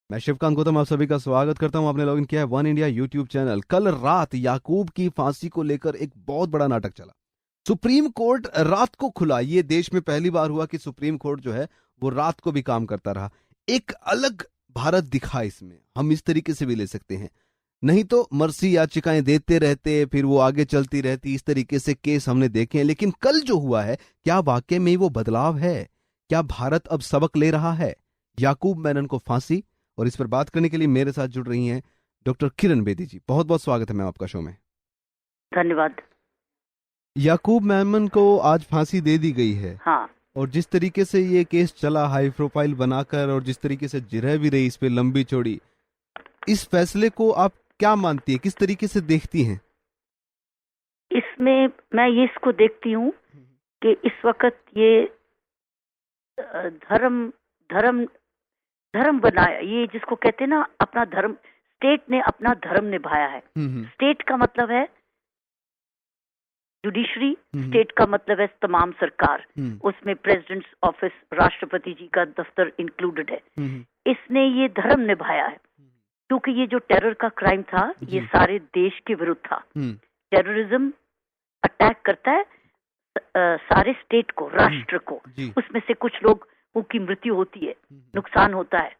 मैं शिवकांत गौतम आप सभी का स्वागत करता हूं। आपने लॉगिन किया है वन इंडिया यूट्यूब चैनल। कल रात याकूब की फांसी को लेकर एक बहुत बड़ा नाटक चला। सुप्रीम कोर्ट रात को खुला। ये देश में पहली बार हुआ कि सुप्रीम कोर्ट जो है वो रात को भी काम करता रहा। एक अलग भारत दिखा इसमें, हम इस तरीके से भी ले सकते हैं। नहीं तो मर्सी याचिकाएं देते रहते, फिर वो आगे चलती रहती। इस तरीके से केस हमने देखे हैं, लेकिन कल जो हुआ है, क्या वाकई में वो बदलाव है? क्या भारत अब सबक ले रहा है? याकूब मेनन को फांसी, और इस पर बात करने के लिए मेरे साथ जुड़ रही हैं डॉक्टर किरण बेदी जी। बहुत बहुत स्वागत है मैम आपका शो में। धन्यवाद। याकूब मेमन को आज फांसी दे दी गई है। हाँ। और जिस तरीके से ये केस चला हाई प्रोफाइल बनाकर, और जिस तरीके से जिरह भी रही इस पे लंबी चौड़ी, इस फैसले को आप क्या मानती है, किस तरीके से देखती हैं? इसमें मैं ये इसको देखती हूँ कि इस वक्त ये धर्म धर्म धर्म बनाया, ये जिसको कहते हैं ना अपना धर्म, स्टेट ने अपना धर्म निभाया है। स्टेट का मतलब है जुडिशरी, स्टेट का मतलब है तमाम सरकार, उसमें प्रेसिडेंट ऑफिस, राष्ट्रपति जी का दफ्तर इंक्लूडेड है। इसने ये धर्म निभाया है क्योंकि ये जो टेरर का क्राइम था ये सारे देश के विरुद्ध था। टेररिज्म अटैक करता है सारे स्टेट को, राष्ट्र को। उसमें से कुछ लोगों की मृत्यु होती है, नुकसान होता है,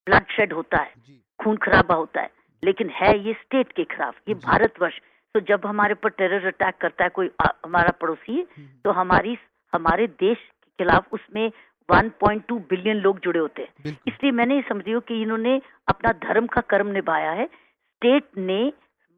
ब्लड शेड होता है, खून खराबा होता है, लेकिन है ये स्टेट के खिलाफ, ये भारतवर्ष। तो जब हमारे पर टेरर अटैक करता है कोई हमारा पड़ोसी, तो हमारे देश के खिलाफ उसमें 1.2 बिलियन लोग जुड़े होते हैं। इसलिए मैंने ये समझी हूँ कि इन्होंने अपना धर्म का कर्म निभाया है। स्टेट ने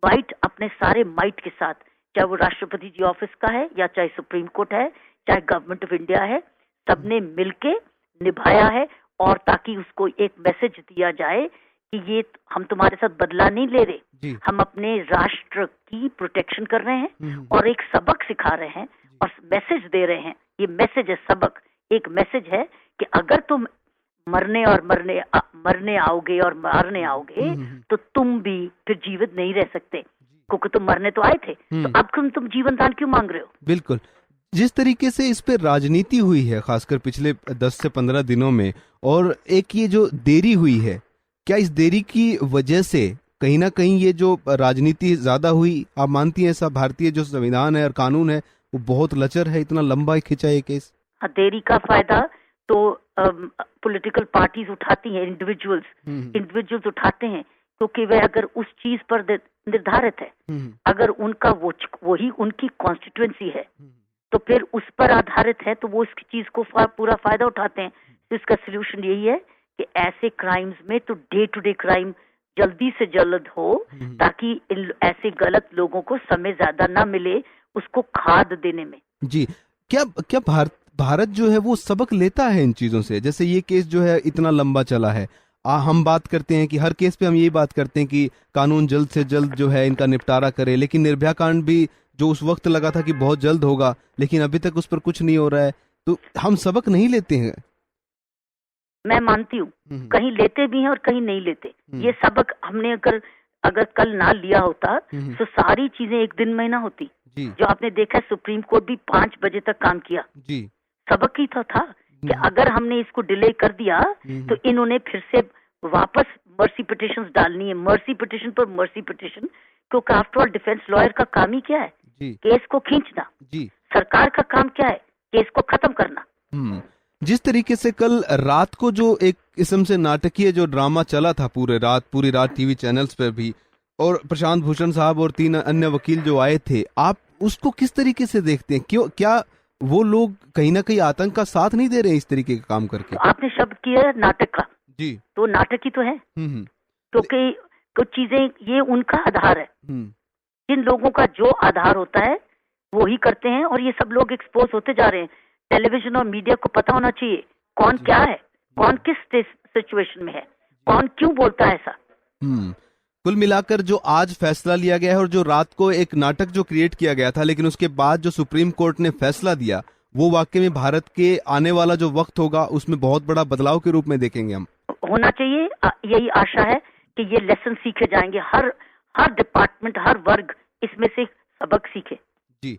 माइट, अपने सारे माइट के साथ, चाहे वो राष्ट्रपति जी ऑफिस का है या चाहे सुप्रीम कोर्ट है, चाहे गवर्नमेंट ऑफ इंडिया है, सबने मिलके निभाया है। और ताकि उसको एक मैसेज दिया जाए कि ये हम तुम्हारे साथ बदला नहीं ले रहे, हम अपने राष्ट्र की प्रोटेक्शन कर रहे हैं और एक सबक सिखा रहे हैं और मैसेज दे रहे हैं। ये मैसेज है, सबक एक मैसेज है कि अगर तुम मरने आओगे और मारने आओगे तो तुम भी फिर जीवित नहीं रह सकते, क्योंकि तुम मरने तो आए थे, तो अब तुम जीवन दान क्यों मांग रहे हो? बिल्कुल। जिस तरीके से इस पे राजनीति हुई है खासकर पिछले 10 से 15 दिनों में, और एक ये जो देरी हुई है, क्या इस देरी की वजह से कहीं ना कहीं ये जो राजनीति ज्यादा हुई? आप मानती हैं ऐसा? भारतीय जो संविधान है और कानून है वो बहुत लचर है, इतना लंबा खिंचा है केस। देरी का फायदा तो पॉलिटिकल पार्टीज उठाती हैं, इंडिविजुअल्स उठाते हैं, क्योंकि वे अगर उस चीज पर निर्धारित है, अगर उनका वही उनकी कॉन्स्टिट्यूएंसी है, तो फिर उस पर आधारित है, तो वो इस चीज को पूरा फायदा उठाते हैं। तो इसका सोल्यूशन यही है कि ऐसे क्राइम्स में तो डे टू डे क्राइम जल्दी से जल्द हो, ताकि ऐसे गलत लोगों को समय ज्यादा ना मिले उसको खाद देने में। जी, क्या क्या भारत जो है वो सबक लेता है इन चीजों से? जैसे ये केस जो है इतना लंबा चला है, हम बात करते हैं कि हर केस पे हम यही बात करते हैं कि कानून जल्द से जल्द जो है इनका निपटारा करे, लेकिन निर्भया कांड भी जो उस वक्त लगा था कि बहुत जल्द होगा, लेकिन अभी तक उस पर कुछ नहीं हो रहा है। तो हम सबक नहीं लेते हैं? मैं मानती हूँ कहीं लेते भी हैं और कहीं नहीं लेते। ये सबक हमने अगर कल ना लिया होता तो सारी चीजें एक दिन में ना होती। जो आपने देखा सुप्रीम कोर्ट भी 5 बजे तक काम किया, सबक ही तो था कि अगर हमने इसको डिले कर दिया तो इन्होंने फिर से वापस मर्सी पिटिशंस डालनी है, मर्सी पिटिशन पर मर्सी पिटिशन, क्योंकि आफ्टर ऑल डिफेंस लॉयर का काम ही क्या है? केस को खींचना। सरकार का काम क्या है? केस को खत्म करना। जिस तरीके से कल रात को जो एक किस्म से नाटकीय जो ड्रामा चला था पूरी रात टीवी चैनल्स पर भी, और प्रशांत भूषण साहब और 3 अन्य वकील जो आए थे, आप उसको किस तरीके से देखते हैं? क्या वो लोग कहीं ना कहीं आतंक का साथ नहीं दे रहे इस तरीके का काम करके? तो आपने शब्द किया नाटक का, जी, तो नाटक ही तो है, क्योंकि कुछ चीजें ये उनका आधार है। जिन लोगों का जो आधार होता है वो ही करते हैं, और ये सब लोग एक्सपोज होते जा रहे हैं। टेलीविजन और मीडिया को पता होना चाहिए कौन क्या है, कौन किस सिचुएशन में है, कौन क्यों बोलता है ऐसा। कुल मिलाकर जो आज फैसला लिया गया है, और जो रात को एक नाटक जो क्रिएट किया गया था, लेकिन उसके बाद जो सुप्रीम कोर्ट ने फैसला दिया, वो वाकई में भारत के आने वाला जो वक्त होगा उसमें बहुत बड़ा बदलाव के रूप में देखेंगे हम। होना चाहिए, यही आशा है कि ये लेसन सीखे जाएंगे, हर डिपार्टमेंट, हर वर्ग इसमें से सबक सीखे। जी,